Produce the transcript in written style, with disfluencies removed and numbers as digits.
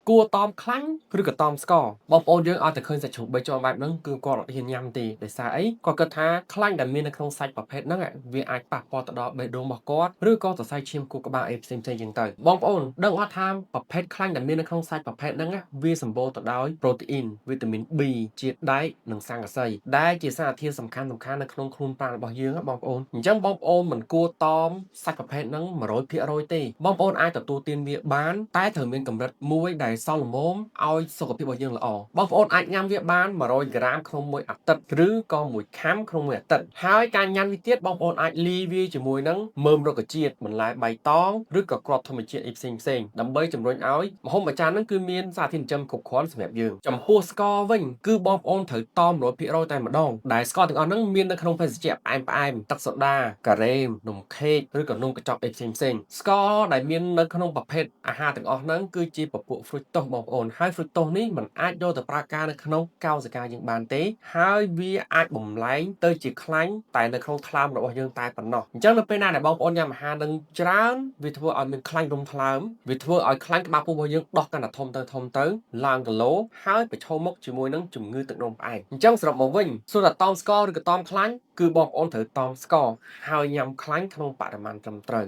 គួរតមខ្លាញ់ឬក៏តមស្ករបងប្អូនយើងឲ្យតែឃើញសាច់ជ្រូកបីជាន់បែបហ្នឹងគឺគាត់អត់ហ៊ានញ៉ាំទេដោយសារអីគាត់គិតថាខ្លាញ់ដែលមាននៅក្នុងសាច់ប្រភេទហ្នឹងវាអាចប៉ះពាល់ទៅដល់បេះដូងរបស់គាត់ឬក៏សរសៃឈាមខួរក្បាលអីផ្សេងៗចឹងទៅបងប្អូនដឹងអត់ថាប្រភេទខ្លាញ់ដែលមាននៅក្នុងសាច់ប្រភេទហ្នឹងវាសម្បូរទៅដោយប្រូតេអ៊ីនវីតាមីន B ជាតិដែកនិងស័ង្កសីដែលជាសារធាតុសំខាន់ៗនៅក្នុងខ្លួនប្រាណរបស់យើងបងប្អូនអញ្ចឹងបងប្អូនមិនគួរតមសាច់ប្រភេទហ្នឹង100%ទេបងប្អូនអាចទទួលទានវាបានតែត្រូវមានកម្រិតមួយដែលសមល្មមឲ្យសុខភាពរបស់យើងល្អបងប្អូនអាចញ៉ាំវាបាន100ក្រាមក្នុងមួយអាទិត្យឬក៏1ខាំក្នុងមួយអាទិត្យហើយការញ៉ាំវាទៀតបងប្អូនអាចលាយវាជាមួយនឹងមើមរុក្ខជាតិបន្លែបៃតងឬក៏គ្រាប់ធម្មជាតិអីផ្សេងដើម្បីជំរុញឲ្យម្ហូបមួយចានហ្នឹងគឺមានសារធាតុចិញ្ចឹមគ្រប់គ្រាន់សម្រាប់យើងចំពោះស្ករវិញគឺបងប្អូនត្រូវតម100%តែម្ដងដែលស្ករទាំងអស់ហ្នឹងមាននៅក្នុងភេសជ្ជៈផ្អែមទឹកសូដាការ៉េមនំខេកឬក៏នំកញ្ចប់អីផ្សេងស្ករដែលមាននៅក្នុងប្រភេទអាហារទាំងអស់ហ្នឹងគឺជាពពួក fructose បងប្អូនហើយ fructose នេះมันអាចយកទៅប្រើការនៅក្នុងកោសិកាយើងបានទេហើយវាអាចបំលែងទៅជាខ្លាញ់តែនៅក្នុងថ្លើមរបស់យើងតែប៉ុណ្ណោះអញ្ចឹងនៅពេលណាដែលបងប្អូនញ៉ាំអាហារនឹងច្រើនវាធ្វើឲ្យមានខ្លាញ់រុំថ្លើមវាធ្វើឲ្យខ្លាញ់ក្បាលពោះរបស់យើងដោះកាន់តែធំទៅឡើងគីឡូហើយប្រឈមមុខជាមួយនឹងជំងឺទឹកនោមផ្អែមអញ្ចឹងសរុបមកវិញសួរថាតមស្ករឬក៏តមខ្លាញ់គឺបងប្អូនត្រូវតមស្ករហើយញ៉ាំខ្លាញ់ក្នុងបរិមាណត្រឹមត្រូវ